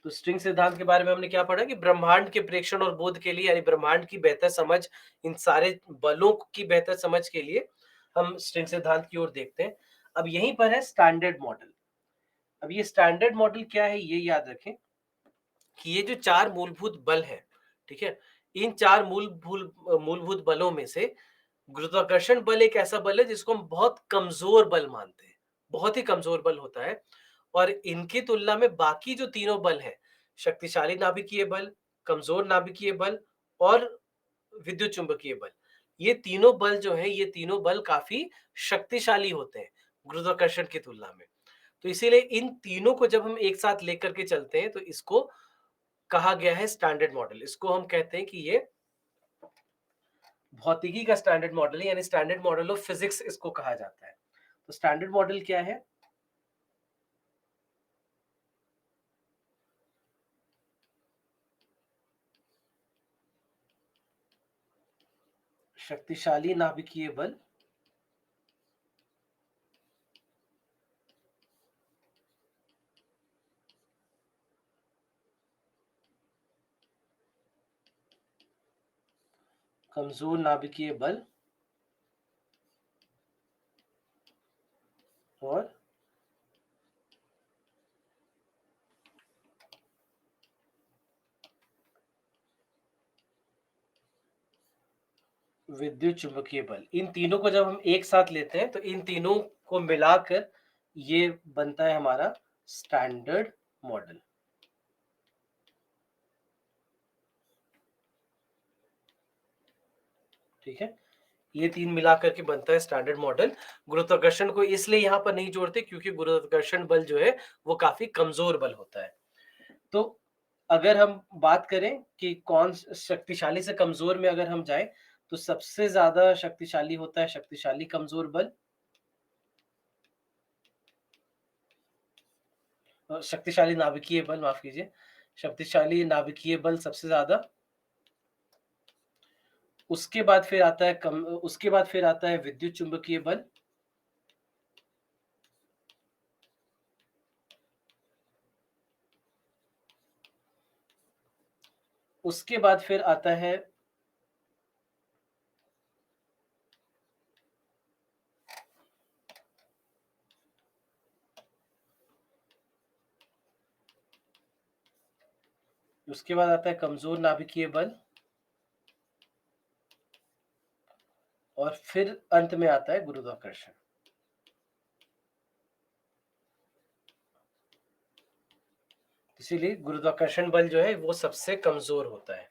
तो स्ट्रिंग सिद्धांत के बारे में हमने क्या पढ़ा कि ब्रह्मांड के प्रेक्षण और बोध के लिए, यानी ब्रह्मांड की बेहतर समझ, इन सारे बलों की बेहतर समझ के लिए हम स्ट्रिंग सिद्धांत की ओर देखते हैं। अब यहीं पर है स्टैंडर्ड मॉडल। अब ये स्टैंडर्ड मॉडल क्या है, ये याद रखें कि ये जो चार मूलभूत बल है, ठीक है, इन चार मूलभूत बलों में से गुरुत्वाकर्षण बल एक ऐसा बल है जिसको हम बहुत कमजोर बल मानते हैं, बहुत ही कमजोर बल होता है। और इनकी तुलना में बाकी जो तीनों बल हैं, शक्तिशाली नाभिकीय बल, कमजोर नाभिकीय बल और विद्युत चुंबकीय बल, ये तीनों बल जो है, ये तीनों बल काफी शक्तिशाली होते हैं गुरुत्वाकर्षण की तुलना में। तो इसीलिए इन तीनों को जब हम एक साथ लेकर के चलते हैं तो इसको कहा गया है स्टैंडर्ड मॉडल। इसको हम कहते हैं कि ये भौतिकी का स्टैंडर्ड मॉडल है, यानी स्टैंडर्ड मॉडल ऑफ फिजिक्स इसको कहा जाता है। तो स्टैंडर्ड मॉडल क्या है? शक्तिशाली नाभिकीय बल, कमजोर नाभिकीय बल और विद्युत चुंबकीय बल। इन तीनों को जब हम एक साथ लेते हैं तो इन तीनों को मिलाकर ये बनता है हमारा स्टैंडर्ड मॉडल। ठीक है, ये तीन मिलाकर के बनता है स्टैंडर्ड मॉडल। गुरुत्वाकर्षण को इसलिए यहां पर नहीं जोड़ते क्योंकि गुरुत्वाकर्षण बल जो है वो काफी कमजोर बल होता है। तो अगर हम बात करें कि कौन शक्तिशाली से कमजोर में अगर हम जाएं तो सबसे ज्यादा शक्तिशाली होता है शक्तिशाली कमजोर बल, शक्तिशाली नाभिकीय बल, माफ कीजिए, शक्तिशाली नाभिकीय बल सबसे ज्यादा। उसके बाद फिर आता है उसके बाद फिर आता है विद्युत चुंबकीय बल। उसके बाद फिर आता है कमजोर नाभिकीय बल और फिर अंत में आता है गुरुत्वाकर्षण। इसीलिए गुरुत्वाकर्षण बल जो है वो सबसे कमजोर होता है।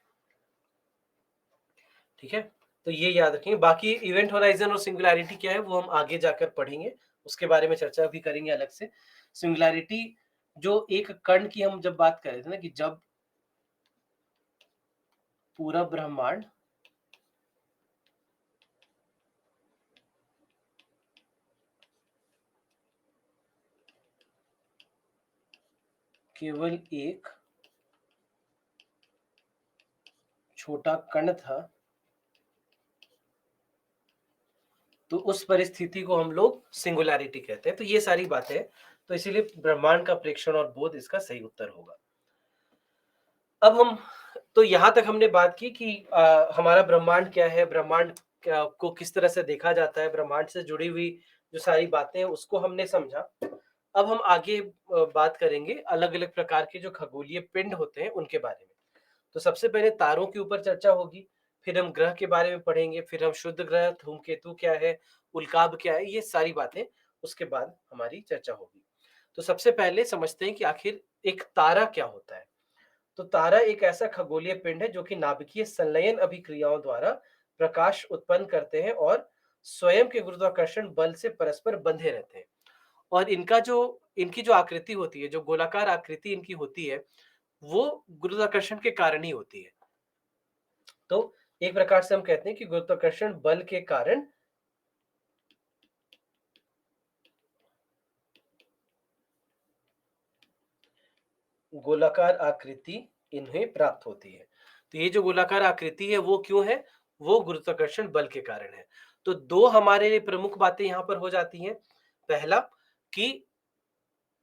ठीक है, तो ये याद रखेंगे। बाकी इवेंट होराइजन और सिंगुलैरिटी क्या है वो हम आगे जाकर पढ़ेंगे, उसके बारे में चर्चा भी करेंगे अलग से। सिंगुलैरिटी जो एक कण की हम जब बात कर रहे थे ना, कि जब पूरा ब्रह्मांड केवल एक छोटा कण था तो उस परिस्थिति को हम लोग सिंगुलैरिटी कहते हैं। तो ये सारी बातें हैं, तो इसीलिए ब्रह्मांड का प्रेक्षण और बोध इसका सही उत्तर होगा। अब हम, तो यहां तक हमने बात की कि हमारा ब्रह्मांड क्या है, ब्रह्मांड को किस तरह से देखा जाता है, ब्रह्मांड से जुड़ी हुई जो सारी बातें हैं उसको हमने समझा। अब हम आगे बात करेंगे अलग अलग प्रकार के जो खगोलीय पिंड होते हैं उनके बारे में। तो सबसे पहले तारों के ऊपर चर्चा होगी, फिर हम ग्रह के बारे में पढ़ेंगे, फिर हम शुद्ध ग्रह, धूमकेतु क्या है, उल्काब क्या है, ये सारी बातें उसके बाद हमारी चर्चा होगी। तो सबसे पहले समझते हैं कि आखिर एक तारा क्या होता है। तो तारा एक ऐसा खगोलीय पिंड है जो कि नाभिकीय संलयन अभिक्रियाओं द्वारा प्रकाश उत्पन्न करते हैं और स्वयं के गुरुत्वाकर्षण बल से परस्पर बंधे रहते हैं। और इनकी जो आकृति होती है, जो गोलाकार आकृति इनकी होती है, वो गुरुत्वाकर्षण के कारण ही होती है। तो एक प्रकार से हम कहते हैं कि गुरुत्वाकर्षण बल के कारण गोलाकार आकृति इन्हें प्राप्त होती है। तो ये जो गोलाकार आकृति है वो क्यों है? वो गुरुत्वाकर्षण बल के कारण है। तो दो हमारे लिए प्रमुख बातें यहां पर हो जाती हैं। पहला कि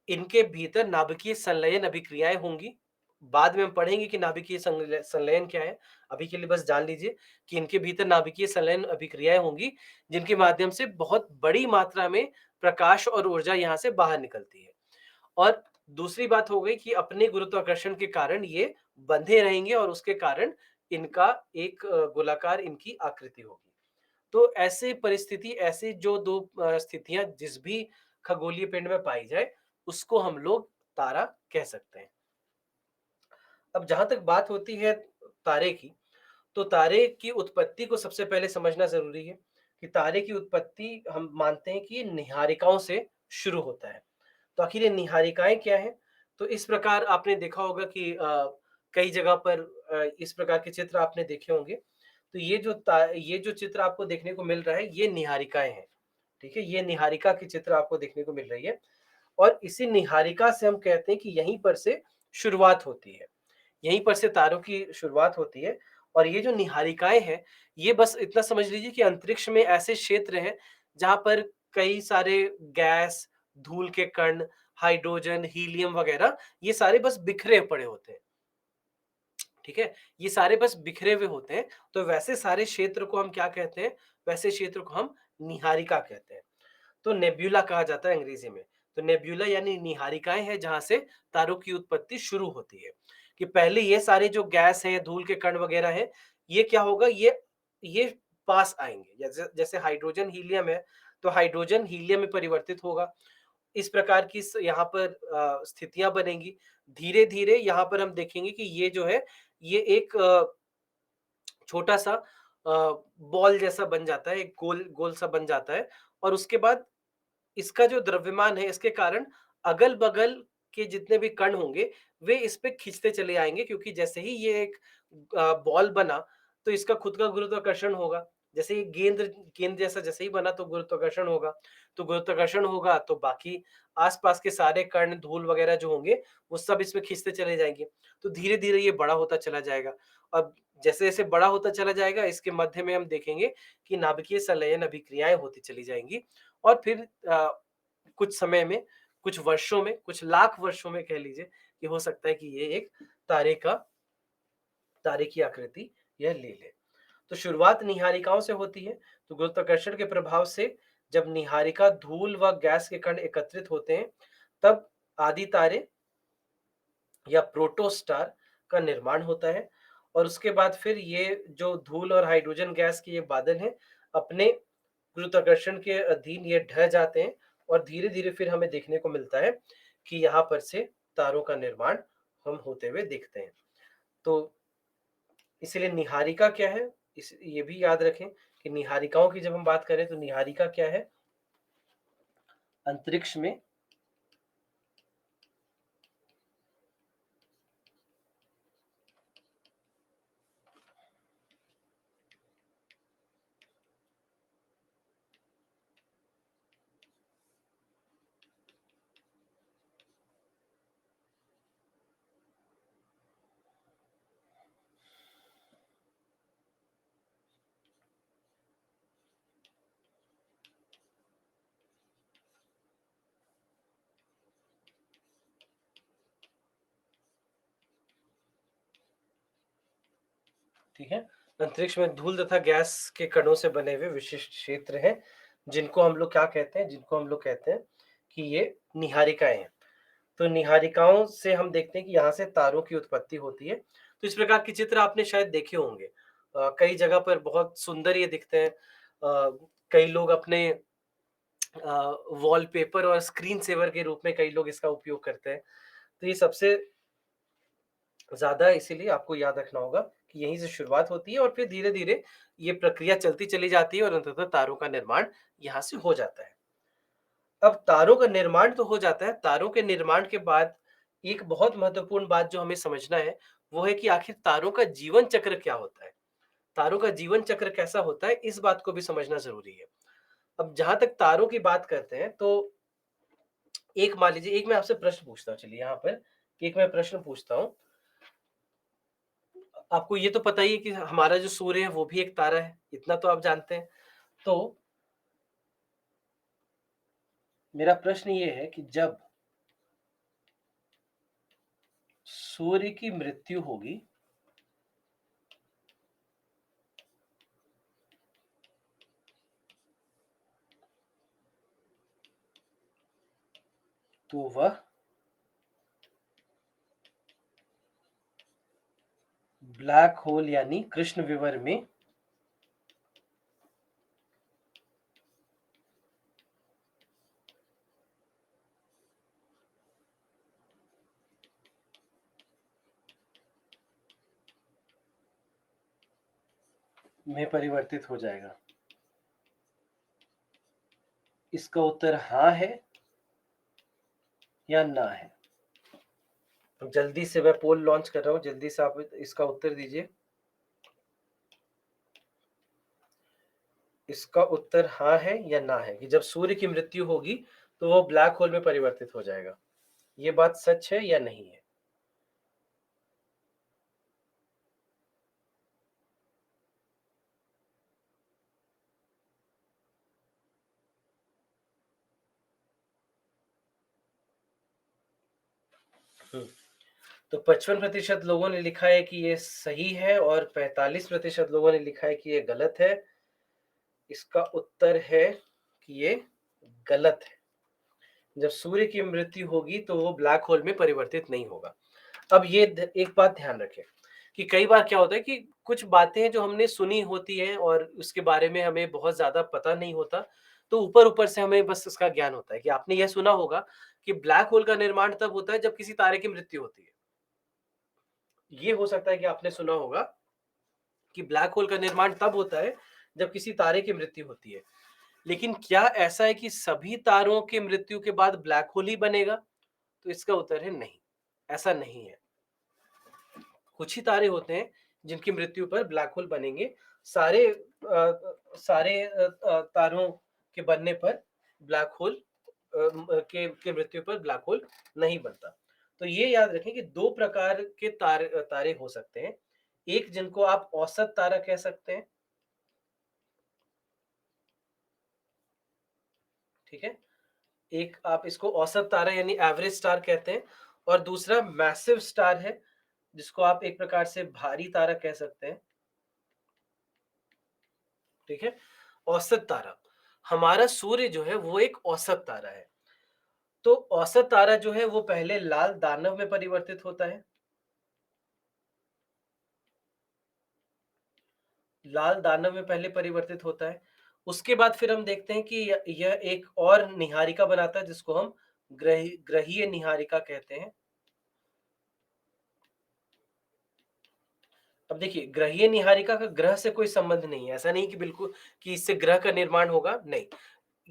इनके भीतर नाभिकीय संलयन अभिक्रियाएं होंगी, बाद में हम पढ़ेंगे कि नाभिकीय संलयन क्या है। अभी के लिए बस जान लीजिए कि इनके भीतर नाभिकीय संलयन अभिक्रियाएँ होंगी, जिनके माध्यम से बहुत बड़ी मात्रा में प्रकाश और ऊर्जा यहाँ से बाहर निकलती है। और दूसरी बात हो गई कि अपने गुरुत्वाकर्षण के कारण ये बंधे रहेंगे और उसके कारण इनका एक गोलाकार इनकी आकृति होगी। तो ऐसे परिस्थिति, ऐसे जो 2 स्थितियाँ जिस भी खगोलीय पिंड में पाई जाए, उसको हम लोग तारा कह सकते हैं। अब जहाँ तक बात होती है तारे की, तो तारे की उत्पत्ति को सबसे पहले समझना ज़रूरी है कि तारे की उत्पत्ति हम मानते हैं कि ये निहारिकाओं से शुरू होता है। तो आखिर ये निहारिकाएँ क्या हैं? तो इस प्रकार आपने देखा होगा कि कई जगह पर इस प्रकार के चित्र आपने देखे होंगे। तो ये जो चित्र आपको देखने को मिल रहा है, ये निहारिकाएँ हैं, ठीक है? ये निहारिका की चित्र आपको देखने को मिल रही है और इसी निहारिका से हम कहते हैं कि यहीं पर से शुरुआत होती है। यहीं पर से तारों की शुरुआत होती है और ये जो निहारिकाएँ हैं, ये बस इतना समझ लीजिए कि अंतरिक्ष में ऐसे क्षेत्र हैं, जहाँ पर कई सारे गैस, धूल के कण, हाइड्रोजन, हीलियम वगैरह ये सारे बस बिखरे पड़े होते हैं, ठीक है? ये सारे बस बिखरे हुए होते हैं, तो वैसे सारे क्षेत्र को हम क्या कहते हैं? वैसे क्षेत्र को हम निहारिका कहते हैं। तो नेब्यूला कहा जाता है अंग्रेजी में। तो नेब्यूला यानी निहारिकाएँ हैं जहाँ से तारों की उत्पत्ति शुरू होती है। कि पहले ये सारे जो गैस हैं, धूल के कण वगैरह हैं, ये क्या होगा ये पास आएँगे। जैसे जैसे हाइड्रोजन, हीलियम है, तो हाइड्रोजन हीलियम में परिवर्तित होगा। इस प्रकार की स यहाँ पर स्थितियाँ बनेंगी। धीरे-धीरे यहाँ पर हम देखेंगे कि ये जो है, ये एक छोटा-सा बॉल जैसा बन जाता है, एक गोल गोल सा बन जाता है और उसके बाद इसका जो द्रव्यमान है, इसके कारण अगल-बगल के जितने भी कण होंगे, वे इस पे खींचते चले आएँगे क्योंकि जैसे ही ये एक बॉल बना, तो इसका खुद का गुरुत्वाकर्षण होगा। जैसे ये गेंद गेंद जैसा जैसे ही बना तो गुरुत्वाकर्षण होगा। तो गुरुत्वाकर्षण होगा तो बाकी आस-पास के सारे कण, धूल वगैरह जो होंगे, वो सब इसमें खींचते चले जाएँगे। तो धीरे-धीरे ये बड़ा होता चला जाएगा। अब जैसे-जैसे बड़ा होता चला जाएगा, इसके मध्य में हम देखेंगे कि नाभिकीय संलयन अभिक्रियाएँ होती चली जाएँगी और फिर कुछ समय में, कुछ वर्षों में, कुछ लाख वर्षों में कह लीजिए कि हो सकता है कि ये एक तारे का तारे की आकृति यह ले ले। तो शुरुआत निहारिकाओं से होती है, तो गुरुत्वाकर्षण के प्रभाव से जब निहारिका धूल व गैस के कण एकत्रित होते हैं, तब आदि तारे या प्रोटोस्टार का निर्माण होता है और उसके बाद फिर ये जो धूल और हाइड्रोजन गैस के ये बादल हैं, अपने गुरुत्वाकर्षण के अधीन ये ढह जाते हैं और धीरे-धीरे फिर हमें देखने को मिलता है कि यहाँ पर से तारों का निर्माण हम होते हुए देखते हैं। तो इसीलिए निहारिका क्या है? इस ये भी याद रखें कि निहारिकाओं की जब हम बात करें तो निहारिका क्या है? अंतरिक्ष में ठीक है? अंतरिक्ष में धूल तथा गैस के कणों से बने हुए विशिष्ट क्षेत्र हैं, जिनको हम लोग क्या कहते हैं? जिनको हम लोग कहते हैं कि ये निहारिकाएँ हैं। तो निहारिकाओं से हम देखते हैं कि यहाँ से तारों की उत्पत्ति होती है। तो इस प्रकार के चित्र आपने शायद देखे होंगे। कई जगह पर बहुत सुंदर ये दिखते हैं। कई लोग अपने वॉलपेपर और स्क्रीन सेवर के रूप में कई लोग इसका उपयोग करते हैं। तो ये सबसे ज़्यादा इसीलिए आपको याद रखना होगा कि यहीं से शुरुआत होती है और फिर धीरे-धीरे ये प्रक्रिया चलती चली जाती है और अंततः तारों का निर्माण यहाँ से हो जाता है। अब तारों का निर्माण तो हो जाता है, तारों के निर्माण के बाद एक बहुत महत्वपूर्ण बात जो हमें समझना है, वो है कि आखिर तारों का जीवन चक्र क्या होता है? तारों का जीवन चक्र कैसा होता है, इस बात को भी समझना ज़रूरी है। अब जहाँ तक तारों की बात करते हैं, तो एक मान लीजिए एक मैं आपसे प्रश्न पूछता हूँ चलिए यहाँ पर, कि एक मैं प्रश्न पूछता हूँ। आपको ये तो पता ही है कि हमारा जो सूर्य है वो भी एक तारा है, इतना तो आप जानते हैं। तो मेरा प्रश्न ये है कि जब सूर्य की मृत्यु होगी तो वह ब्लैक होल यानी कृष्ण विवर में परिवर्तित हो जाएगा। इसका उत्तर हाँ है या ना है। तो जल्दी से मैं पोल लॉन्च कर रहा हूं, जल्दी से आप इसका उत्तर दीजिए। इसका उत्तर हाँ है या ना है कि जब सूर्य की मृत्यु होगी तो वो ब्लैक होल में परिवर्तित हो जाएगा। ये बात सच है या नहीं है? हम्म, तो 55% लोगों ने लिखा है कि ये सही है और 45% लोगों ने लिखा है कि ये गलत है। इसका उत्तर है कि ये गलत है। जब सूर्य की मृत्यु होगी तो वो ब्लैक होल में परिवर्तित नहीं होगा। अब ये एक बात ध्यान रखें कि कई बार क्या होता है कि कुछ बातें जो हमने सुनी होती हैं और उसके बारे में हमें बहुत ज्यादा पता नहीं होता, तो ऊपर ऊपर से हमें बस उसका ज्ञान होता है कि आपने यह सुना होगा कि ब्लैक होल का निर्माण तब होता है जब किसी तारे की मृत्यु होती है। ये हो सकता है कि आपने सुना होगा कि ब्लैक होल का निर्माण तब होता है जब किसी तारे की मृत्यु होती है। लेकिन क्या ऐसा है कि सभी तारों की मृत्यु के बाद ब्लैक होल ही बनेगा? तो इसका उत्तर है नहीं, ऐसा नहीं है। कुछ ही तारे होते हैं जिनकी मृत्यु पर ब्लैक होल बनेंगे। सारे तारों के बनने पर ब्लैक होल के मृत्यु पर ब्लैक होल नहीं बनता। तो ये याद रखें कि दो प्रकार के तारे हो सकते हैं। एक जिनको आप औसत तारा कह सकते हैं, ठीक है। एक आप इसको औसत तारा यानी एवरेज स्टार कहते हैं, और दूसरा मैसिव स्टार है जिसको आप एक प्रकार से भारी तारा कह सकते हैं, ठीक है। औसत तारा, हमारा सूर्य जो है वो एक औसत तारा है। तो औसत तारा जो है वो पहले लाल दानव में परिवर्तित होता है। लाल दानव में पहले परिवर्तित होता है। उसके बाद फिर हम देखते हैं कि यह एक और निहारिका बनाता है जिसको हम ग्रहीय निहारिका कहते हैं। अब देखिए, ग्रहीय निहारिका का ग्रह से कोई संबंध नहीं है। ऐसा नहीं कि बिल्कुल कि इससे ग्रह का निर्माण होगा, नहीं।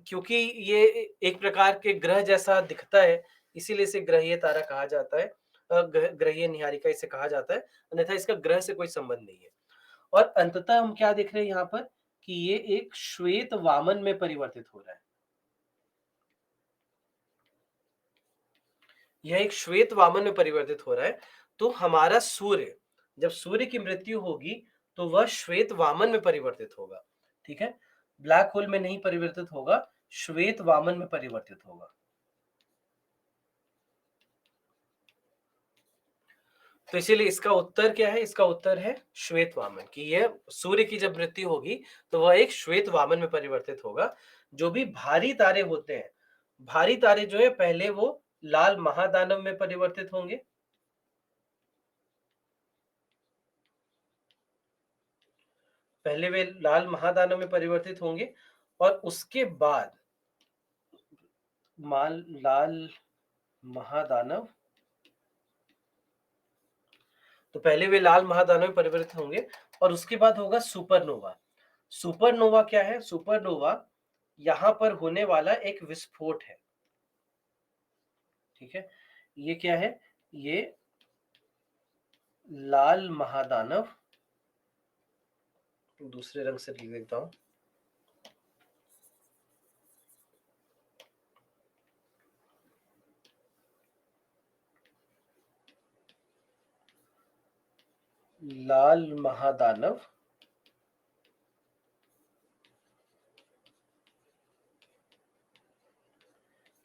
क्योंकि ये एक प्रकार के ग्रह जैसा दिखता है, इसीलिए इसे ग्रहीय तारा कहा जाता है। ग्रहीय निहारिका इसे कहा जाता है, अन्यथा इसका ग्रह से कोई संबंध नहीं है। और अंततः हम क्या देख रहे हैं यहाँ पर कि ये एक श्वेत वामन में परिवर्तित हो रहा है। यह एक श्वेत वामन में परिवर्तित हो रहा है। तो हमारा सूर्य, जब सूर्य की मृत्यु होगी तो वह श्वेत वामन में परिवर्तित होगा, ठीक है। ब्लैक होल में नहीं परिवर्तित होगा, श्वेत वामन में परिवर्तित होगा। तो इसीलिए इसका उत्तर क्या है? इसका उत्तर है श्वेत वामन, कि यह सूर्य की जब मृत्यु होगी तो वह एक श्वेत वामन में परिवर्तित होगा। जो भी भारी तारे होते हैं, भारी तारे जो है पहले वो लाल महादानव में परिवर्तित होंगे, पहले वे लाल महादानव में परिवर्तित होंगे, और उसके बाद लाल महादानव, तो पहले वे लाल महादानव में परिवर्तित होंगे और उसके बाद होगा सुपरनोवा। सुपरनोवा क्या है? सुपरनोवा यहां पर होने वाला एक विस्फोट है, ठीक है। ये क्या है? ये लाल महादानव, दूसरे रंग से लिख देता हूं। लाल महादानव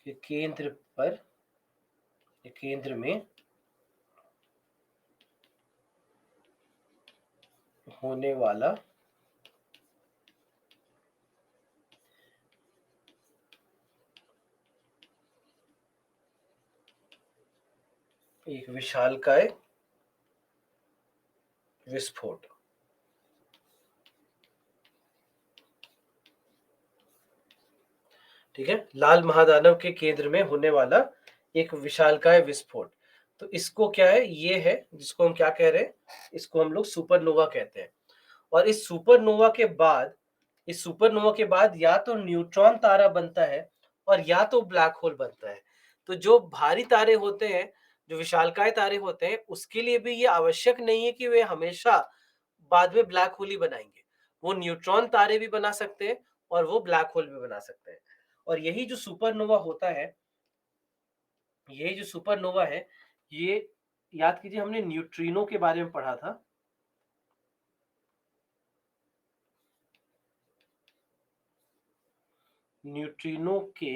के केंद्र पर, केंद्र में होने वाला एक विशालकाय विस्फोट। ठीक है, लाल महादानव के केंद्र में होने वाला एक विशालकाय विस्फोट। तो इसको क्या है, ये है जिसको हम क्या कह रहे हैं, इसको हम लोग सुपरनोवा कहते हैं। और इस सुपरनोवा के बाद या तो न्यूट्रॉन तारा बनता है और या तो ब्लैक होल बनता है। तो जो भारी तारे होते हैं, जो विशालकाय तारे होते हैं, उसके लिए भी ये आवश्यक नहीं है कि वे हमेशा बाद में ब्लैक होल ही बनाएंगे। वो न्यूट्रॉन तारे भी बना सकते हैं और वो ब्लैक होल भी बना सकते हैं। और यही जो सुपरनोवा होता है, ये जो सुपरनोवा है, ये याद कीजिए हमने न्यूट्रिनो के बारे में पढ़ा था। न्यूट्रिनो के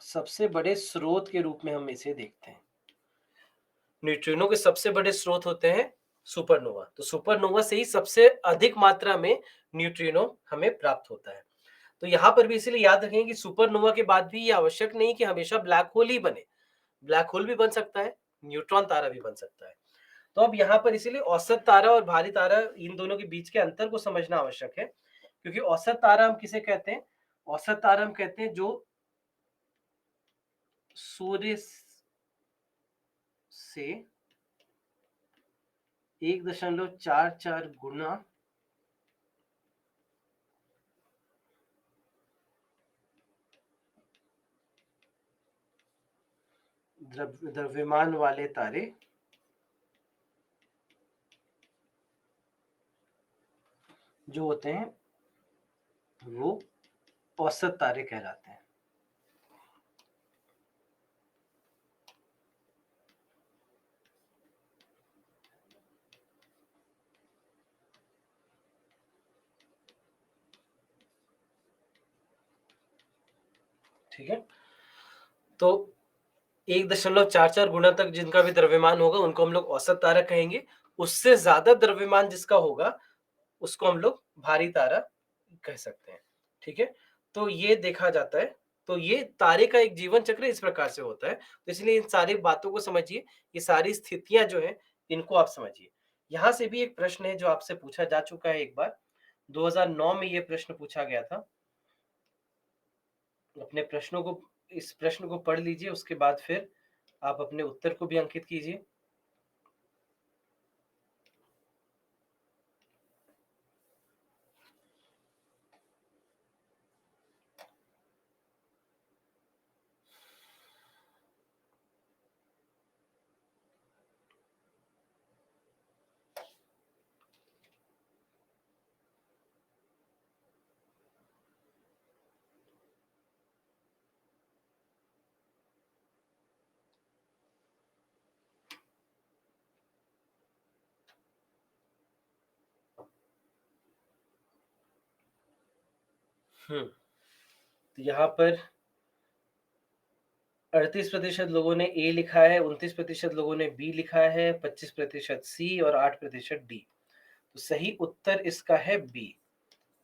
सबसे बड़े स्रोत के रूप में हम इसे देखते हैं। न्यूट्रिनो के सबसे बड़े स्रोत होते हैं सुपरनोवा। तो सुपरनोवा से ही सबसे अधिक मात्रा में न्यूट्रिनो हमें प्राप्त होता है। तो यहाँ पर भी इसीलिए याद रखें कि सुपरनोवा के बाद भी ये आवश्यक नहीं कि हमेशा ब्लैक होल ही बने। ब्लैक होल भी बन सकता है, न्यूट्रॉन तारा भी बन सकता है। तो अब यहाँ पर इसीलिए औसत तारा और भारी तारा, इन दोनों के बीच के अंतर को समझना आवश्यक है। क्योंकि औसत तारा हम किसे कहते हैं? औसत तारा हम कहते हैं जो सूर्य से 1.44 गुना द्रव्यमान वाले तारे जो होते हैं वो औसत तारे कहलाते हैं। ठीक है, तो 1.44 गुना तक जिनका भी द्रव्यमान होगा उनको हम लोग औसत तारा कहेंगे। उससे ज्यादा द्रव्यमान जिसका होगा उसको हम लोग भारी तारा कह सकते हैं। ठीक है, तो ये देखा जाता है। तो ये तारे का एक जीवन चक्र इस प्रकार से होता है। तो इसलिए इन सारी बातों को समझिए, ये सारी स्थितियां जो है इनको आप समझिए। यहां से भी एक प्रश्न है जो आपसे पूछा जा चुका है एक बार, 2009 में ये प्रश्न पूछा गया था। अपने प्रश्नों को, इस प्रश्न को पढ़ लीजिए, उसके बाद फिर आप अपने उत्तर को भी अंकित कीजिए। तो यहाँ पर 38% लोगों ने ए लिखा है, 29% लोगों ने बी लिखा है, 25% सी और 8% डी। तो सही उत्तर इसका है बी,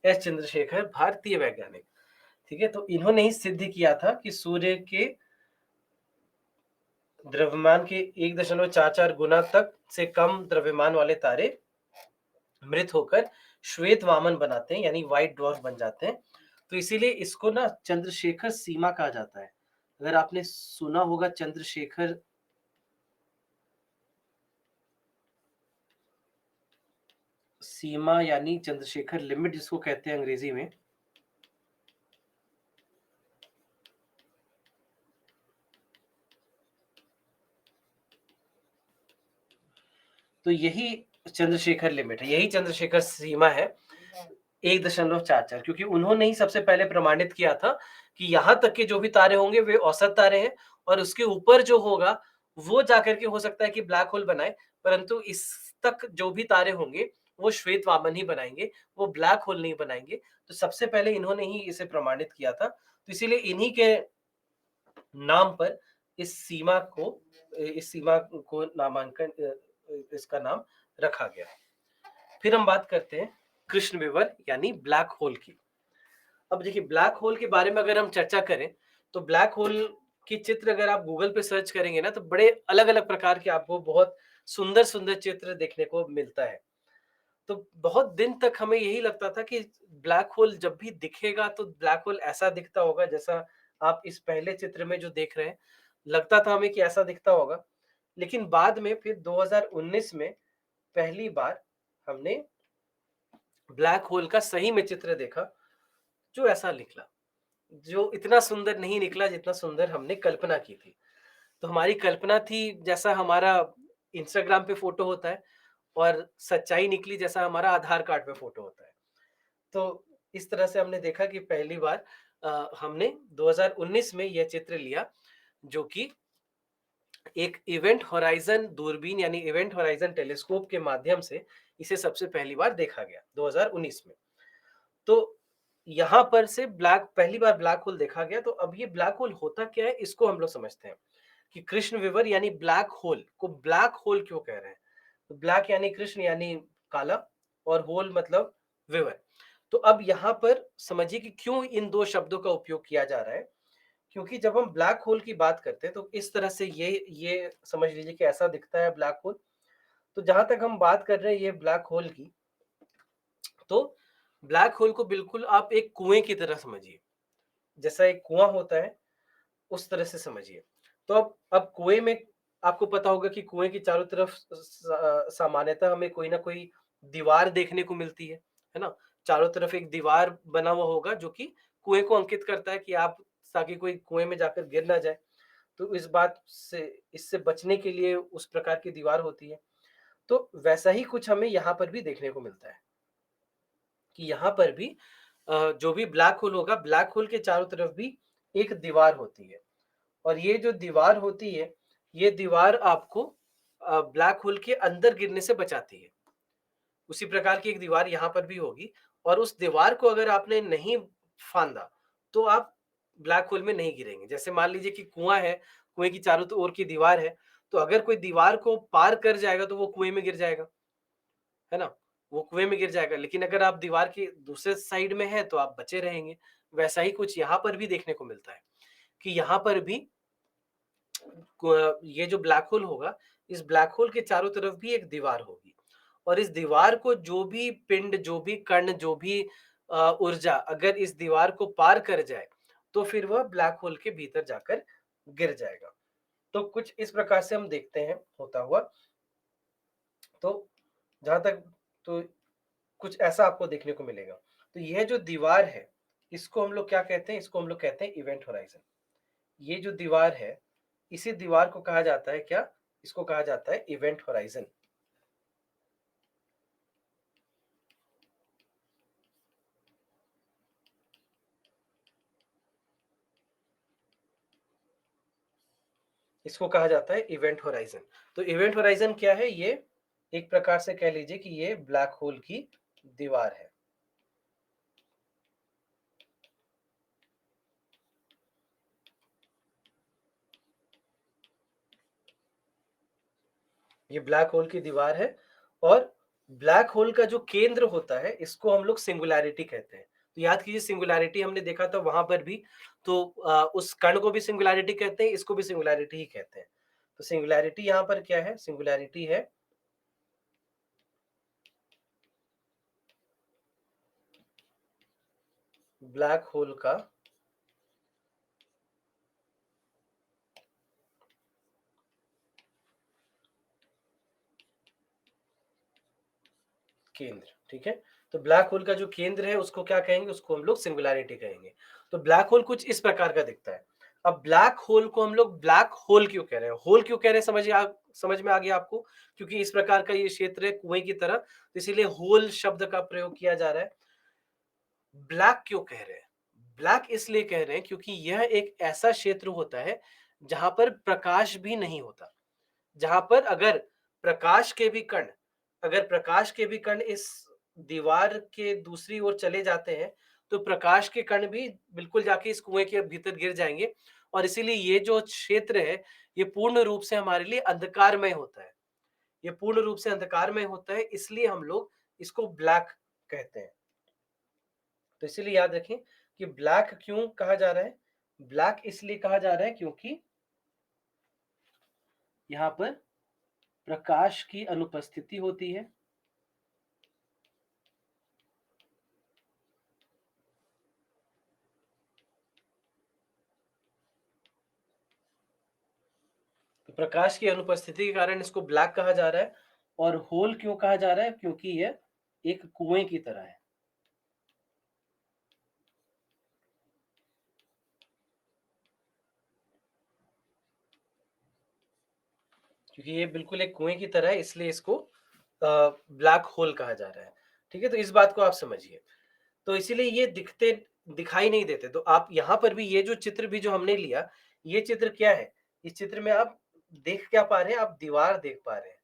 एस चंद्रशेखर, भारतीय वैज्ञानिक। ठीक है, तो इन्होंने ही सिद्ध किया था कि सूर्य के द्रव्यमान के 1.44 गुना तक से कम द्रव्यमान वाले तारे मृत होकर श्वेत वामन बनाते हैं, यानी व्हाइट ड्वार्फ बन जाते हैं। तो इसीलिए इसको ना चंद्रशेखर सीमा कहा जाता है। अगर आपने सुना होगा चंद्रशेखर सीमा, यानी चंद्रशेखर लिमिट जिसको कहते हैं अंग्रेजी में, तो यही चंद्रशेखर लिमिट है, यही चंद्रशेखर सीमा है 1.44। क्योंकि उन्होंने ही सबसे पहले प्रमाणित किया था कि यहां तक के जो भी तारे होंगे वे औसत तारे हैं, और उसके ऊपर जो होगा वो जाकर के हो सकता है कि ब्लैक होल बनाए, परंतु इस तक जो भी तारे होंगे वो श्वेत वामन ही बनाएंगे, वो ब्लैक होल नहीं बनाएंगे। तो सबसे पहले इन्होंने ही इसे प्रमाणित किया था। तो इसीलिए इन्हीं के नाम पर इस सीमा को इसका नाम रखा गया। फिर हम बात करते हैं कृष्ण विवर यानी ब्लैक होल की। अब देखिए ब्लैक होल के बारे में अगर हम चर्चा करें तो ब्लैक होल की चित्र अगर आप गूगल पे सर्च करेंगे ना तो बड़े अलग अलग प्रकार के आपको बहुत सुंदर सुंदर चित्र देखने को मिलता है। तो बहुत दिन तक हमें यही लगता था कि ब्लैक होल जब भी दिखेगा तो ब्लैक होल ऐसा दिखता होगा जैसा आप इस पहले चित्र में जो देख रहे हैं, लगता था हमें कि ऐसा दिखता होगा। लेकिन बाद में फिर 2019 में पहली बार हमने ब्लैक होल का सही में चित्र देखा, जो ऐसा निकला, जो इतना सुंदर नहीं निकला जितना सुंदर हमने कल्पना की थी। तो हमारी कल्पना थी जैसा हमारा इंस्टाग्राम पे फोटो होता है और सच्चाई निकली जैसा हमारा आधार कार्ड पे फोटो होता है। तो इस तरह से हमने देखा कि पहली बार हमने 2019 में यह चित्र लिया, जो कि एक इवेंट होराइजन दूरबीन यानी इवेंट होराइजन टेलीस्कोप के माध्यम से इसे सबसे पहली बार देखा गया 2019 में। तो यहाँ पर से ब्लैक पहली बार ब्लैक होल देखा गया। तो अब ये ब्लैक होल होता क्या है इसको हम लोग समझते हैं कि कृष्ण विवर यानी ब्लैक होल को ब्लैक होल क्यों कह रहे हैं। तो ब्लैक यानी कृष्ण यानी काला और होल मतलब विवर। तो अब यहाँ पर समझिए कि क्यों इन दो शब्दों का उपयोग किया जा रहा है। क्योंकि जब हम ब्लैक होल की बात करते हैं तो इस तरह से ये समझ लीजिए कि ऐसा दिखता है ब्लैक होल। तो जहां तक हम बात कर रहे हैं ये ब्लैक होल की, तो ब्लैक होल को बिल्कुल आप एक कुएं की तरह समझिए। जैसा एक कुआं होता है उस तरह से समझिए। तो अब कुएं में आपको पता होगा कि कुएं की चारों तरफ सामान्यतः हमें कोई ना कोई दीवार देखने को मिलती है ना। चारों तरफ एक दीवार बना हुआ होगा जो कि कुएं को अंकित करता है कि आप ताकि कोई कुएं में जाकर गिर ना जाए। तो इस बात से इससे बचने के लिए उस प्रकार की दीवार होती है। तो वैसा ही कुछ हमें यहाँ पर भी देखने को मिलता है कि यहाँ पर भी जो भी ब्लैक होल होगा, ब्लैक होल के चारों तरफ भी एक दीवार होती है। और ये जो दीवार होती है, ये दीवार आपको ब्लैक होल के अंदर गिरने से बचाती है। उसी प्रकार की एक दीवार यहाँ पर भी होगी और उस दीवार को अगर आपने नहीं फांदा, तो आप ब्लैक होल में नहीं गिरेंगे। जैसे मान लीजिए कि कुआं है, कुएं की चारों ओर की दीवार है, तो अगर कोई दीवार को पार कर जाएगा तो वो कुएं में गिर जाएगा, है ना? वो कुएं में गिर जाएगा। लेकिन अगर आप दीवार के दूसरे साइड में हैं तो आप बचे रहेंगे। वैसा ही कुछ यहाँ पर भी देखने को मिलता है कि यहाँ पर भी ये जो ब्लैक होल होगा, इस ब्लैक होल के चारों तरफ भी एक दीवार होगी और इस दीवार को जो भी पिंड, जो भी कण, जो भी ऊर्जा अगर इस दीवार को पार कर जाए, तो फिर वह ब्लैक होल के भीतर जाकर गिर जाएगा। तो कुछ इस प्रकार से हम देखते हैं होता हुआ। तो जहां तक तो कुछ ऐसा आपको देखने को मिलेगा। तो यह जो दीवार है, इसको हम लोग क्या कहते हैं? इसको हम लोग कहते हैं इवेंट होराइजन। ये जो दीवार है, इसी दीवार को कहा जाता है क्या? इसको कहा जाता है इवेंट होराइजन। इसको कहा जाता है इवेंट होराइजन। तो इवेंट होराइजन क्या है? ये एक प्रकार से कह लीजिए कि ये ब्लैक होल की दीवार है। ये ब्लैक होल की दीवार है और ब्लैक होल का जो केंद्र होता है इसको हम लोग सिंगुलैरिटी कहते हैं। तो याद कीजिए सिंगुलैरिटी हमने देखा था वहां पर भी। तो उस कण को भी सिंगुलैरिटी कहते हैं, इसको भी सिंगुलैरिटी ही कहते हैं। तो सिंगुलैरिटी यहाँ पर क्या है? सिंगुलैरिटी है ब्लैक होल का केंद्र। ठीक है। तो ब्लैक होल का जो केंद्र है उसको क्या कहेंगे? उसको हम लोग सिंगुलैरिटी कहेंगे। तो ब्लैक होल कुछ इस प्रकार का दिखता है। अब ब्लैक होल को हम लोग ब्लैक होल क्यों कह रहे हैं? होल क्यों कह रहे हैं समझ में आ गया आपको? क्योंकि इस प्रकार का ये क्षेत्र है कुएं की तरह, तो इसीलिए होल शब्द का प्रयोग किया जा रहा है। ब्लैक क्यों कह रहे हैं? ब्लैक इसलिए कह रहे हैं क्योंकि यह एक ऐसा क्षेत्र होता है जहां पर प्रकाश भी नहीं होता। जहां पर अगर प्रकाश के भी कण इस दीवार के दूसरी ओर चले जाते हैं तो प्रकाश के कण भी बिल्कुल जाके इस कुएं के भीतर गिर जाएंगे, और इसीलिए ये जो क्षेत्र है ये पूर्ण रूप से हमारे लिए अंधकारमय होता है। ये पूर्ण रूप से अंधकारमय होता है, इसलिए हम लोग इसको ब्लैक कहते हैं। तो इसीलिए याद रखें कि ब्लैक क्यों कहा जा रहा है। ब्लैक इसलिए कहा जा रहा है क्योंकि यहां पर प्रकाश की अनुपस्थिति होती है। तो प्रकाश की अनुपस्थिति के कारण इसको ब्लैक कहा जा रहा है। और होल क्यों कहा जा रहा है, क्योंकि यह एक कुएं की तरह है। क्योंकि ये बिल्कुल एक कुएं की तरह है, इसलिए इसको ब्लैक होल कहा जा रहा है। ठीक है, तो इस बात को आप समझिए। तो इसीलिए ये दिखाई नहीं देते। तो आप यहाँ पर भी ये जो चित्र भी जो हमने लिया, ये चित्र क्या है? इस चित्र में आप देख क्या पा रहे हैं? आप दीवार देख पा रहे हैं।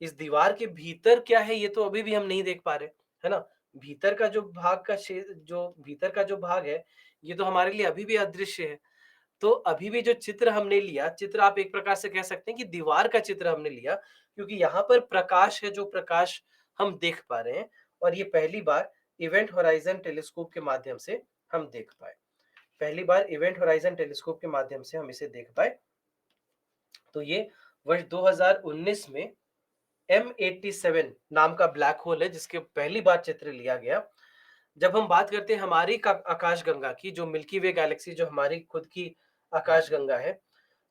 इस दीवार के भीतर क्या है ये तो अभी भी हम नहीं देख पा रहे, है ना? भीतर का जो भाग का जो भीतर का जो भाग है, ये तो हमारे लिए अभी भी अदृश्य है। तो अभी भी जो चित्र हमने लिया, चित्र आप एक प्रकार से कह सकते हैं कि दीवार का चित्र हमने लिया, क्योंकि यहाँ पर प्रकाश है, जो प्रकाश हम देख पा रहे हैं, और ये पहली बार इवेंट होराइजन टेलीस्कोप के माध्यम से हम देख पाए। पहली बार इवेंट होराइजन टेलीस्कोप के माध्यम से हम इसे देख पाए। तो ये वर्ष 2019 में M87 नाम का ब्लैक होल है, जिसके पहली बार चित्र लिया गया। जब हम बात करते हैं हमारी आकाशगंगा की, जो मिल्की वे गैलेक्सी, जो हमारी खुद की आकाशगंगा है,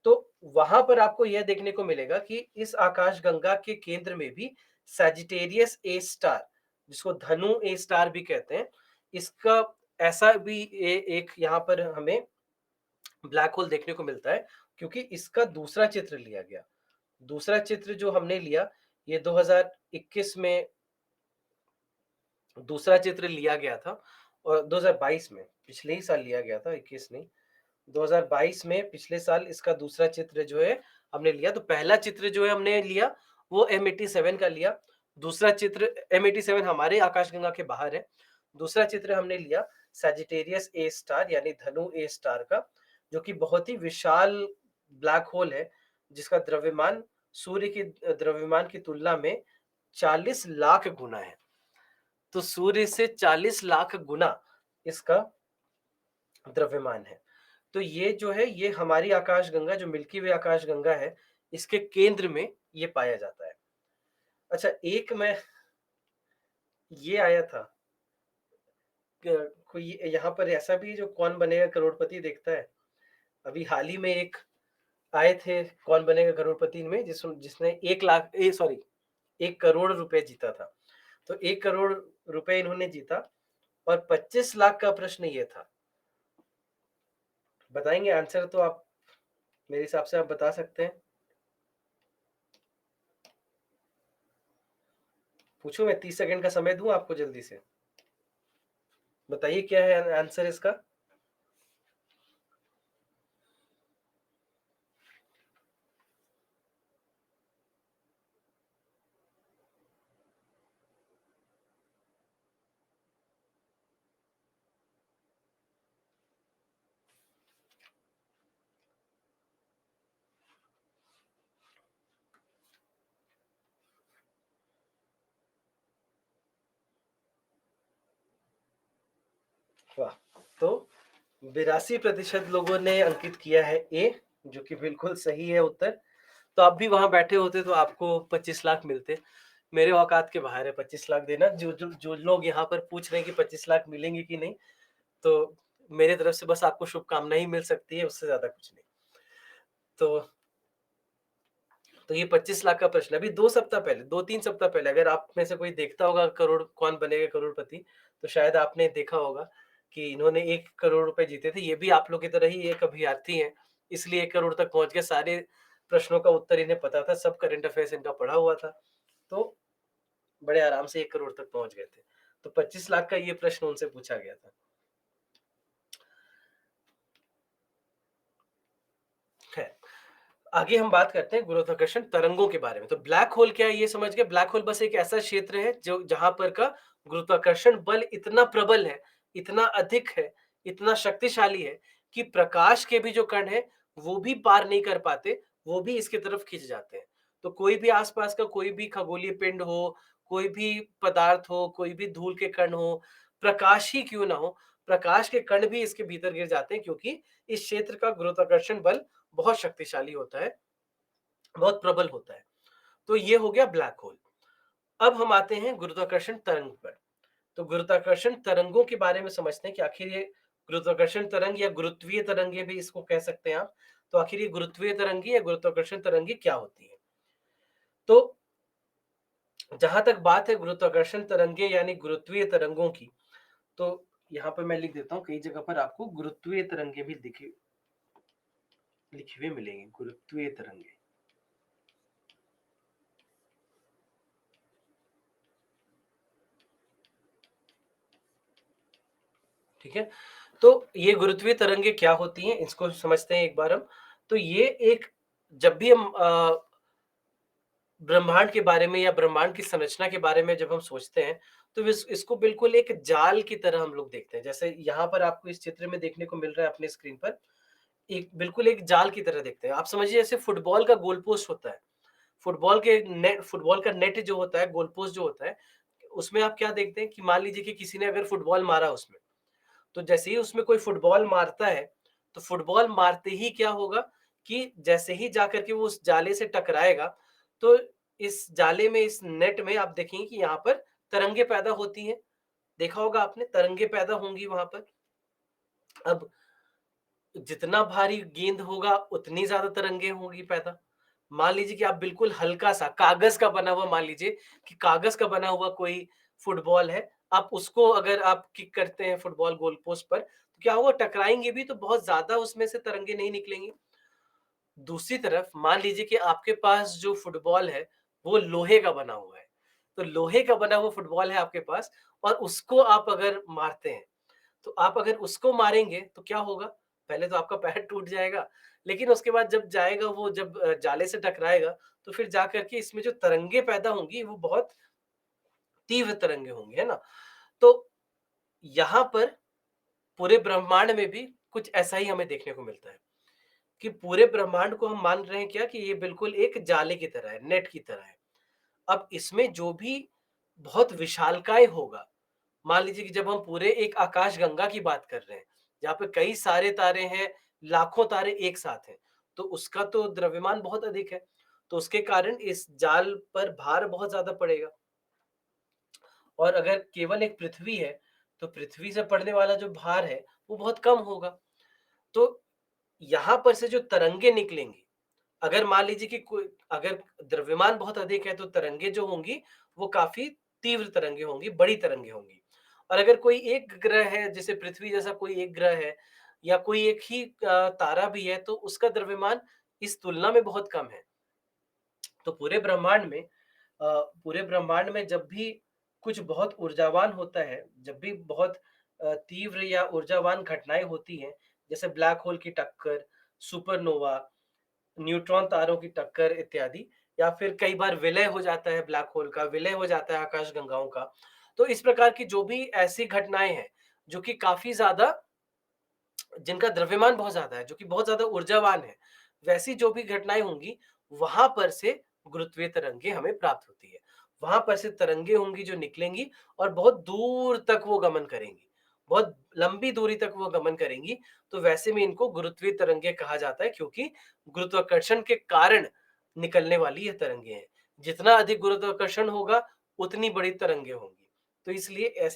तो वहां पर आपको यह देखने को मिलेगा कि इस आकाशगंगा के केंद्र में भी सैजिटेरियस ए स्टार, जिसको धनु ए स्टार भी कहते हैं, इसका ऐसा भी एक यहाँ पर हमें ब्लैक होल देखने को मिलता है, क्योंकि इसका दूसरा चित्र लिया गया। दूसरा चित्र जो हमने लिया, ये 2021 में दूसरा चित्र लिया गया था, और 2022 में, पिछले ही साल लिया गया था, 21 नहीं, 2022 में, पिछले साल इसका दूसरा चित्र जो है हमने लिया। तो पहला चित्र जो है हमने लिया वो M87 का लिया। दूसरा चित्र, M87 हमारे आकाशगंगा के बाहर है। दूसरा चित्र हमने लिया सैजिटेरियस ए स्टार यानी धनु ए स्टार का, जो कि बहुत ही विशाल ब्लैक होल है, जिसका द्रव्यमान सूर्य की द्रव्यमान की तुलना में 40 लाख गुना है। तो सूर्य से 40 लाख गुना इसका द्रव्यमान है। तो ये जो है, ये हमारी आकाशगंगा, जो मिल्की वे आकाशगंगा है, इसके केंद्र में ये पाया जाता है। अच्छा, एक मैं ये आया था, कोई यहाँ पर ऐसा भी जो कौन बनेगा करोड़पति देखता है। अभी हाल ही में एक आए थे कौन बनेगा करोड़पति में, जिसने 1 लाख सॉरी 1 करोड़ रुपए जीता था। तो 1 करोड़ रुपए इन्होंने जीता, और 25 लाख का प्रश्न ये था। बताएंगे आंसर? तो आप मेरे हिसाब से आप बता सकते हैं। पूछूं मैं? 30 सेकंड का समय दूं आपको, जल्दी से बताइए क्या है आंसर इसका। वाह! तो 82% लोगों ने अंकित किया है ए, जो कि बिल्कुल सही है उत्तर। तो आप भी वहां बैठे होते तो आपको 25 लाख मिलते। मेरे औकात के बाहर है 25 लाख देना। जो लोग यहाँ पर पूछ रहे हैं कि 25 लाख मिलेंगे कि नहीं, तो मेरे तरफ से बस आपको शुभकामनाएं ही मिल सकती है, उससे ज्यादा कुछ नहीं। तो ये 25 लाख का प्रश्न अभी 2 सप्ताह पहले, 2-3 सप्ताह पहले, अगर आप में से कोई देखता होगा करोड़ कौन बनेगा करोड़पति, तो शायद आपने देखा होगा कि इन्होंने 1 करोड़ रुपए जीते थे। ये भी आप लोग की तरह ही एक अभ्यर्थी हैं, इसलिए 1 करोड़ तक पहुंच गए। सारे प्रश्नों का उत्तर इन्हें पता था, सब करंट अफेयर्स इनका पढ़ा हुआ था, तो बड़े आराम से 1 करोड़ तक पहुंच गए थे। तो 25 लाख का ये प्रश्न उनसे पूछा गया था। है। आगे हम बात करते हैं गुरुत्वाकर्षण तरंगों के बारे में। तो ब्लैक होल क्या है ये समझ गए। ब्लैक होल बस एक ऐसा क्षेत्र है जो जहां पर का गुरुत्वाकर्षण बल इतना प्रबल है इतना अधिक है, इतना शक्तिशाली है कि प्रकाश के भी जो कण हैं, वो भी पार नहीं कर पाते, वो भी इसकी तरफ खिंच जाते हैं। तो कोई भी आस-पास का कोई भी खगोलीय पिंड हो, कोई भी पदार्थ हो, कोई भी धूल के कण हो, प्रकाश ही क्यों ना हो, प्रकाश के कण भी इसके भीतर गिर जाते हैं क्योंकि इस क्षेत्र का गुरुत्वाकर्षण बल बहुत शक्तिशाली होता है, बहुत प्रबल होता है। तो ये हो गया ब्लैक होल। अब हम आते हैं गुरुत्वाकर्षण तरंग पर। तो गुरुत्वाकर्षण तरंगों के बारे में समझते हैं कि आखिर ये गुरुत्वाकर्षण तरंग या गुरुत्वीय तरंगे भी इसको कह सकते हैं आप। तो आखिर ये गुरुत्वीय तरंगी या गुरुत्वाकर्षण तरंगी क्या होती है? तो जहां तक बात है गुरुत्वाकर्षण तरंगे यानी गुरुत्वीय तरंगों की, तो यहाँ पर मैं लिख देता हूँ, कई जगह पर आपको गुरुत्वीय तरंगे भी दिखे लिखे हुए मिलेंगे, गुरुत्वीय तरंगे। ठीक है, तो ये गुरुत्वीय तरंगे क्या होती हैं, इसको समझते हैं एक बार हम। तो ये एक, जब भी हम ब्रह्मांड के बारे में या ब्रह्मांड की संरचना के बारे में जब हम सोचते हैं, तो इसको बिल्कुल एक जाल की तरह हम लोग देखते हैं। जैसे यहाँ पर आपको इस चित्र में देखने को मिल रहा है अपने स्क्रीन पर, एक बिल्कुल एक जाल की तरह देखते हैं। आप समझिए जैसे फुटबॉल का गोल पोस्ट होता है, फुटबॉल का नेट जो होता है, गोल पोस्ट जो होता है, उसमें आप क्या देखते हैं कि मान लीजिए कि किसी ने अगर फुटबॉल मारा उसमें, तो जैसे ही उसमें कोई फुटबॉल मारता है, तो फुटबॉल मारते ही क्या होगा कि जैसे ही जाकर के वो उस जाले से टकराएगा, तो इस जाले में, इस नेट में आप देखेंगे कि यहाँ पर तरंगे पैदा होती हैं। देखा होगा आपने, तरंगे पैदा होंगी वहां पर। अब जितना भारी गेंद होगा उतनी ज्यादा तरंगे होंगी पैदा। मान लीजिए कि आप बिल्कुल हल्का सा कागज का बना हुआ, मान लीजिए कि कागज का बना हुआ कोई फुटबॉल है, आप उसको अगर आप किक करते हैं फुटबॉल गोल पोस्ट पर, तो क्या होगा, टकराएंगे भी तो बहुत ज्यादा उसमें से तरंगे नहीं निकलेंगी। दूसरी तरफ मान लीजिए कि आपके पास जो फुटबॉल है वो लोहे का बना हुआ है, तो लोहे का बना हुआ फुटबॉल है आपके पास, और उसको आप अगर मारते हैं, तो आप अगर उसको मारेंगे तो क्या होगा, पहले तो आपका पैर टूट जाएगा, लेकिन उसके बाद जब जाएगा वो, जब जाले से टकराएगा, तो फिर जाकर के इसमें जो तरंगे पैदा होंगी वो बहुत तीव्र तरंगे होंगी, है ना? तो यहाँ पर पूरे ब्रह्मांड में भी कुछ ऐसा ही हमें देखने को मिलता है कि पूरे ब्रह्मांड को हम मान रहे हैं क्या, कि ये बिल्कुल एक जाले की तरह है, नेट की तरह है। अब इसमें जो भी बहुत विशालकाय होगा, मान लीजिए कि जब हम पूरे एक आकाश गंगा की बात कर रहे हैं, जहाँ पे कई सारे तारे हैं, लाखों तारे एक साथ हैं, तो उसका तो द्रव्यमान बहुत अधिक है, तो उसके कारण इस जाल पर भार बहुत ज्यादा पड़ेगा। और अगर केवल एक पृथ्वी है, तो पृथ्वी से पड़ने वाला जो भार है वो बहुत कम होगा। तो यहाँ पर से जो तरंगे निकलेंगी, अगर मान लीजिए कि कोई, अगर द्रव्यमान बहुत अधिक है, तो तरंगे जो होंगी वो काफी तीव्र तरंगे होंगी, बड़ी तरंगे होंगी। और अगर कोई एक ग्रह है, जैसे पृथ्वी जैसा कोई एक ग्रह है, या कोई एक ही तारा भी है, तो उसका द्रव्यमान इस तुलना में बहुत कम है। तो पूरे ब्रह्मांड में जब भी कुछ बहुत ऊर्जावान होता है, जब भी बहुत तीव्र या ऊर्जावान घटनाएं होती हैं, जैसे ब्लैक होल की टक्कर, सुपरनोवा, न्यूट्रॉन तारों की टक्कर इत्यादि, या फिर कई बार विलय हो जाता है, ब्लैक होल का विलय हो जाता है आकाश गंगाओं का। तो इस प्रकार की जो भी ऐसी घटनाएं हैं जो कि काफी ज्यादा, जिनका द्रव्यमान बहुत ज्यादा है, जो कि बहुत ज्यादा ऊर्जावान है, वैसी जो भी घटनाएं होंगी, वहां पर से गुरुत्वीय तरंगे हमें प्राप्त होती है। वहां पर से तरंगे होंगी जो निकलेंगी और बहुत दूर तक वो गमन करेंगी, बहुत लंबी दूरी तक वो गमन करेंगी। तो वैसे में इनको गुरुत्वीय तरंगे कहा जाता है, क्योंकि गुरुत्वाकर्षण के कारण निकलने वाली ये तरंगे हैं। जितना अधिक गुरुत्वाकर्षण होगा, उतनी बड़ी तरंगे होंगी। तो इसलिए ऐसे